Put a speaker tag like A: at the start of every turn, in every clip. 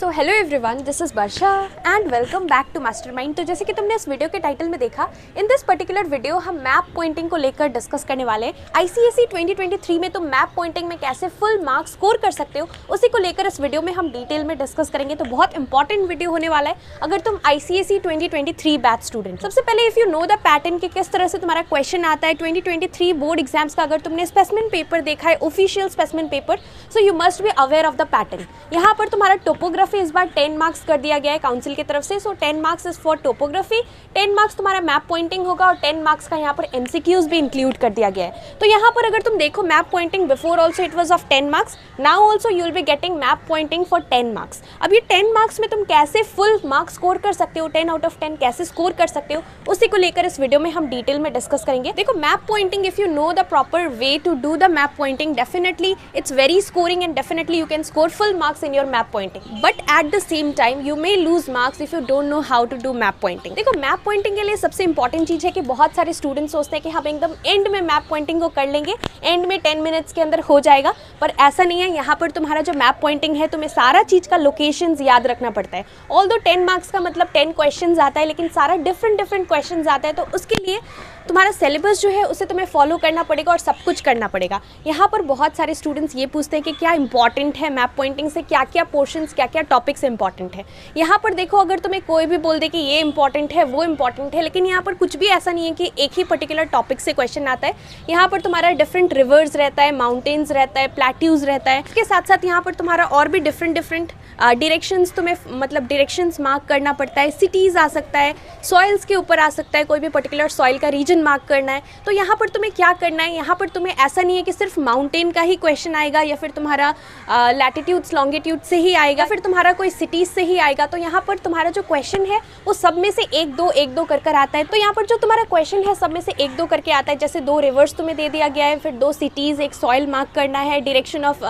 A: So hello everyone, this is Varsha and welcome back to Mastermind. तो जैसे कि तुमने इस वीडियो के टाइटल में देखा, इन दिस पर्टिकुलर वीडियो हम मैप पॉइंटिंग को लेकर डिस्कस करने वाले हैं। आईसीएसई 2023 में तुम मैप पॉइंटिंग में कैसे फुल मार्क्स स्कोर कर सकते हो, उसी को लेकर इस वीडियो में हम डिटेल में डिस्कस करेंगे। तो बहुत इंपॉर्टेंट वीडियो होने वाला है अगर तुम आईसीएसई 2023 बैच स्टूडेंट। सबसे पहले if you know the pattern कि किस तरह से तुम्हारा क्वेश्चन आता है 2023 बोर्ड एग्जाम्स का, अगर तुमने स्पेसिमेन पेपर देखा है, official specimen paper, so you must be aware of the pattern. यहाँ पर तुम्हारा टोपोग्राफी इस बार 10 मार्क्स कर दिया गया है काउंसिल की तरफ से। सो 10 marks is for topography, 10 marks तुम्हारा मैप पॉइंटिंग होगा और 10 मार्क्स का यहाँ पर एमसीक्यूज भी इंक्लूड कर दिया गया है। तो यहाँ पर अगर तुम देखो map Poynting before also it was of 10 marks, now also you will be getting map pointing for 10 marks. अब ये 10 मार्क्स में तुम कैसे फुल मार्क्स स्कोर कर सकते हो, 10 आउट ऑफ 10 कैसे स्कोर कर सकते हो, उसी को लेकर इस वीडियो में हम डिटेल में डिस्कस करेंगे। देखो map pointing, if you know the proper way to do the map pointing, definitely it's very scoring and definitely you can score full marks in your map pointing. But at the same time you may lose marks if you don't know how to do map pointing। देखो map Poynting के लिए सबसे important चीज़ है कि बहुत सारे students सोचते हैं कि हम एकदम एंड में मैप पॉइंटिंग को कर लेंगे, एंड में 10 मिनट्स के अंदर हो जाएगा, पर ऐसा नहीं है। यहाँ पर तुम्हारा जो मैप पॉइंटिंग है, तुम्हें सारा चीज़ का लोकेशंस याद रखना पड़ता है। ऑल्दो 10 मार्क्स का मतलब 10 क्वेश्चन आता है, लेकिन सारा डिफरेंट क्वेश्चन आता है, तो उसके लिए तुम्हारा सिलेबस जो है उसे तुम्हें फॉलो करना पड़ेगा और सब कुछ करना पड़ेगा। यहाँ पर बहुत सारे स्टूडेंट्स ये पूछते हैं कि क्या इंपॉर्टेंट है मैप पॉइंटिंग से, क्या क्या पोर्शंस, क्या क्या टॉपिक्स इंपॉर्टेंट है। यहाँ पर देखो, अगर तुम्हें कोई भी बोल दे कि ये इंपॉर्टेंट है, वो इंपॉर्टेंट है, लेकिन यहाँ पर कुछ भी ऐसा नहीं है कि एक ही पर्टिकुलर टॉपिक से क्वेश्चन आता है। यहाँ पर तुम्हारा डिफरेंट रिवर्स रहता है, माउंटेन्स रहता है, प्लेट्यूज रहता है। इसके साथ साथ यहाँ पर तुम्हारा और भी डिफरेंट डायरेक्शंस, तुम्हें मतलब डायरेक्शंस मार्क करना पड़ता है। सिटीज़ आ सकता है, सॉइल्स के ऊपर आ सकता है, कोई भी पर्टिकुलर सॉइल का रीजन मार्क करना है। तो यहाँ पर तुम्हें क्या करना है, यहाँ पर तुम्हें ऐसा नहीं है कि सिर्फ माउंटेन का ही क्वेश्चन आएगा या फिर तुम्हारा लैटिट्यूड्स लॉन्गिट्यूड से ही आएगा, फिर तुम्हारा कोई सिटीज़ से ही आएगा। तो यहाँ पर तुम्हारा जो क्वेश्चन है वो सब में से एक दो कर आता है। तो यहाँ पर जो तुम्हारा क्वेश्चन है सब में से एक दो करके आता है। जैसे 2 रिवर्स तुम्हें दे दिया गया है, फिर 2 सिटीज़, एक सॉइल मार्क करना है, डायरेक्शन ऑफ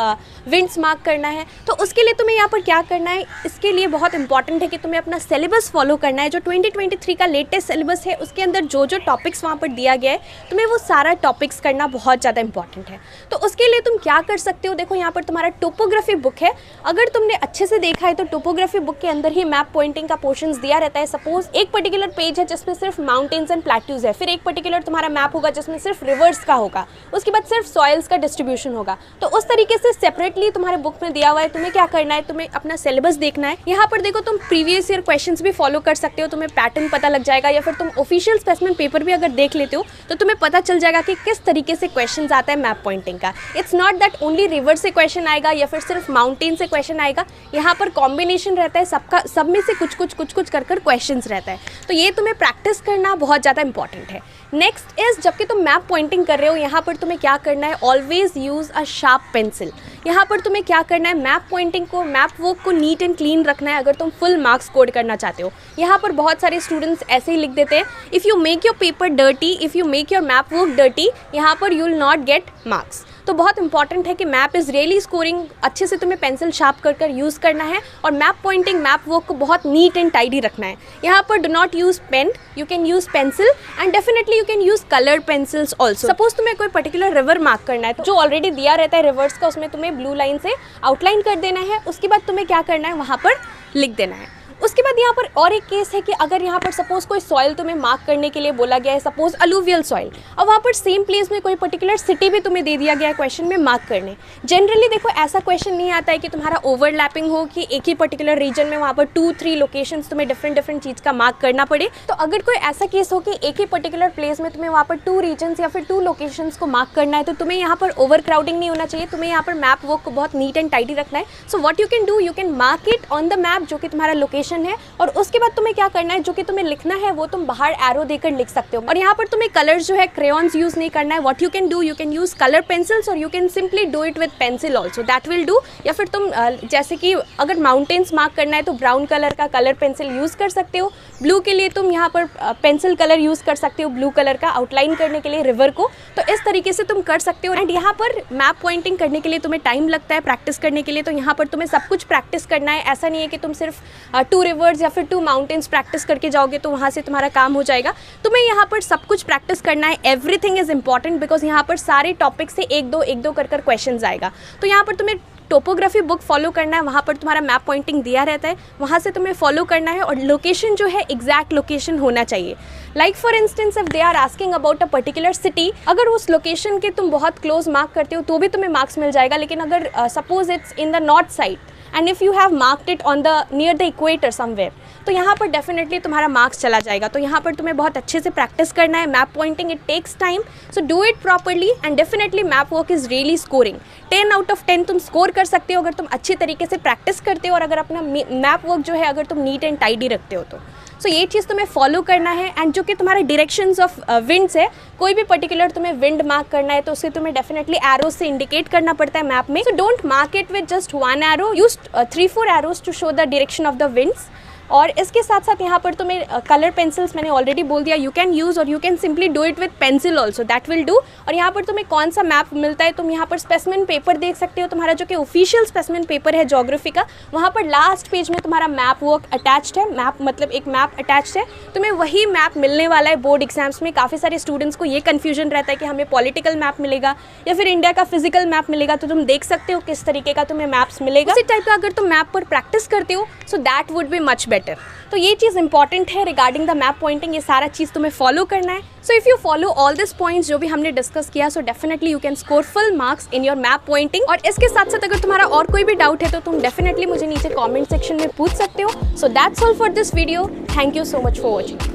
A: विंड्स मार्क करना है। तो उसके लिए तुम्हें यहाँ पर क्या करना है, इसके लिए बहुत इंपॉर्टेंट है कि तुम्हें अपना सिलेबस फॉलो करना है। जो 2023 का लेटेस्ट सिलेबस है उसके अंदर जो टॉपिक्स वहाँ पर दिया गया है, तुम्हें वो सारा टॉपिक्स करना बहुत ज़्यादा इंपॉर्टेंट है। तो उसके लिए तुम क्या कर सकते हो, देखो यहाँ पर तुम्हारा टोपोग्राफी बुक है। अगर तुमने अच्छे से देखा है तो टोपोग्राफी बुक के अंदर ही मैप पॉइंटिंग का पोर्शंस दिया रहता है। सपोज एक पर्टिकुलर पेज है जिसमें सिर्फ माउंटेन्स एंड प्लेट्यूज है, फिर एक पर्टिकुलर तुम्हारा मैप होगा जिसमें सिर्फ रिवर्स का होगा, उसके बाद सिर्फ सॉइल्स का डिस्ट्रीब्यूशन होगा। तो उस तरीके से सेपरेटली तुम्हारे बुक में दिया हुआ है। तुम्हें क्या करना है, तुम्हें अपना सिलेबस देखना है। यहाँ पर देखो तुम प्रीवियस ईयर क्वेश्चंस भी फॉलो कर सकते हो, तुम्हें पैटर्न पता लग जाएगा, या फिर तुम ऑफिशियल स्पेसिमेन पेपर भी अगर देख लेते हो तो तुम्हें पता चल जाएगा कि किस तरीके से क्वेश्चन आता है मैप पॉइंटिंग का। It's not that only river से क्वेश्चन आएगा या फिर सिर्फ माउंटेन से क्वेश्चन आएगा। यहाँ पर कॉम्बिनेशन रहता है सबका, सब में से कुछ कर क्वेश्चंस रहता है। तो ये तुम्हें प्रैक्टिस करना बहुत ज़्यादा इंपॉर्टेंट है। नेक्स्ट इज, जबकि तुम मैप पॉइंटिंग कर रहे हो, यहाँ पर तुम्हें क्या करना है, always use a sharp pencil. यहाँ पर तुम्हें क्या करना है, मैप पॉइंटिंग को, मैप वर्क को नीट एंड क्लीन रखना है अगर तुम फुल मार्क्स स्कोर करना चाहते हो। यहाँ पर बहुत सारे स्टूडेंट्स ऐसे ही लिख देते हैं, if you make your paper dirty, if you make your map work dirty, यहाँ पर you will not get marks. तो बहुत इंपॉर्टेंट है कि मैप इज़ रियली स्कोरिंग, अच्छे से तुम्हें पेंसिल शार्प कर यूज़ करना है और मैप पॉइंटिंग, मैप वर्क को बहुत नीट एंड टाइडी रखना है। यहाँ पर do not use pen, you can use pencil and definitely you can use coloured pencils also. Suppose तुम्हें कोई पर्टिकुलर रिवर मार्क करना है, तो जो ऑलरेडी दिया रहता है रिवर्स का, उसमें तुम्हें ब्लू लाइन से आउटलाइन कर देना है। उसके बाद तुम्हें क्या करना है, वहाँ पर लिख देना है। उसके बाद यहाँ पर और एक केस है कि अगर यहाँ पर सपोज कोई सॉइल तुम्हें मार्क करने के लिए बोला गया है, सपोज अलूवियल सॉइल, और वहाँ पर सेम प्लेस में कोई पर्टिकुलर सिटी भी तुम्हें दे दिया गया है क्वेश्चन में मार्क करने। जनरली देखो ऐसा क्वेश्चन नहीं आता है कि तुम्हारा ओवरलैपिंग हो, कि एक ही पर्टिकुलर रीजन में वहाँ पर 2-3 लोकेशंस तुम्हें डिफरेंट चीज़ का मार्क करना पड़े। तो अगर कोई ऐसा केस हो कि एक ही पर्टिकुलर प्लेस में तुम्हें वहाँ पर 2 रीजन्स या फिर 2 लोकेशंस को मार्क करना है, तो तुम्हें यहाँ पर ओवर क्राउडिंग नहीं होना चाहिए। तुम्हें यहाँ पर मैप वर्क को बहुत नीट एंड टाइडी रखना है। So what you can do, you can mark it on the map जो कि तुम्हारा लोकेशन है, और उसके बाद तुम्हें क्या करना है, जो कि तुम्हें लिखना है वो तुम बाहर एरो देकर लिख सकते हो। और यहाँ पर तुम्हें कलर्स जो है क्रेयॉन्स यूज नहीं करना है। What you can do, you can use colour pencils और you can simply do it with pencil also, that will do. या फिर तुम जैसे कि अगर माउंटेन्स मार्क करना है तो ब्राउन कलर का कलर पेंसिल यूज़ कर सकते हो। ब्लू के लिए तुम यहाँ पर पेंसिल कलर यूज़ कर सकते हो, ब्लू कलर का आउटलाइन करने के लिए रिवर को। तो इस तरीके से तुम कर सकते हो। एंड यहाँ पर मैप पॉइंटिंग करने के लिए तुम्हें टाइम लगता है प्रैक्टिस करने के लिए, तो यहाँ पर तुम्हें सब कुछ प्रैक्टिस करना है। ऐसा नहीं है कि तुम सिर्फ 2 रिवर्स या फिर 2 माउंटेन्स प्रैक्टिस करके जाओगे तो वहाँ से तुम्हारा काम हो जाएगा। तुम्हें यहाँ पर सब कुछ प्रैक्टिस करना है। एवरीथिंग इज इंपॉर्टेंट बिकॉज यहाँ पर सारे टॉपिक से एक दो कर क्वेश्चंस आएगा। तो यहाँ पर तुम्हें टोपोग्राफी बुक फॉलो करना है, वहाँ पर तुम्हारा मैप पॉइंटिंग दिया रहता है, वहाँ से तुम्हें फॉलो करना है और लोकेशन जो है एग्जैक्ट लोकेशन होना चाहिए। Like for instance if they are asking about a particular city, अगर उस लोकेशन के तुम बहुत क्लोज मार्क करते हो तो भी तुम्हें मार्क्स मिल जाएगा। लेकिन अगर suppose it's in the north side and if you have marked it on the near the equator somewhere, तो यहाँ पर डेफिनेटली तुम्हारा मार्क्स चला जाएगा। तो यहाँ पर तुम्हें बहुत अच्छे से प्रैक्टिस करना है map pointing. It takes time, so do it properly and definitely map work is really scoring. 10 out of 10 तुम स्कोर कर सकते हो अगर तुम अच्छे तरीके से प्रैक्टिस करते हो और अगर अपना मैप वर्क जो है अगर तुम नीट एंड टाइडी रखते हो तो। सो ये चीज़ तुम्हें फॉलो करना है। एंड जो कि तुम्हारे डायरेक्शंस ऑफ विंड्स है, कोई भी पर्टिकुलर तुम्हें विंड मार्क करना है तो उसे तुम्हें डेफिनेटली एरोज से इंडिकेट करना पड़ता है मैप में। So don't mark it with just 1 arrow, use 3-4 arrows to show the direction of the winds. और इसके साथ साथ यहाँ पर तुम्हें कलर पेंसिल्स मैंने ऑलरेडी बोल दिया, यू कैन यूज़ और you can simply do it with pencil also, that will do. और यहाँ पर तुम्हें कौन सा मैप मिलता है, तुम यहाँ पर स्पेसिमेन पेपर देख सकते हो। तुम्हारा जो कि ऑफिशियल स्पेसिमेन पेपर है ज्योग्राफी का, वहाँ पर लास्ट पेज में तुम्हारा मैप वर्क अटैच्ड है। मैप मतलब एक मैप अटैच्ड है, तुम्हें वही मैप मिलने वाला है बोर्ड एग्जाम्स में। काफ़ी सारे स्टूडेंट्स को ये कन्फ्यूजन रहता है कि हमें पॉलिटिकल मैप मिलेगा या फिर इंडिया का फिजिकल मैप मिलेगा, तो तुम देख सकते हो किस तरीके का तुम्हें मैप्स मिलेगा। उसी टाइप का अगर तुम मैप पर प्रैक्टिस करते हो so that would be much better. तो ये चीज़ इंपॉर्टेंट है रिगार्डिंग द मैप पॉइंटिंग, ये सारा चीज़ तुम्हें फॉलो करना है। So if you follow all this points जो भी हमने डिस्कस किया, so definitely you can score full marks in your map Poynting. और इसके साथ साथ अगर तुम्हारा और कोई भी डाउट है तो तुम डेफिनेटली मुझे नीचे कॉमेंट सेक्शन में पूछ सकते हो। So that's all for this video. Thank you so much for watching.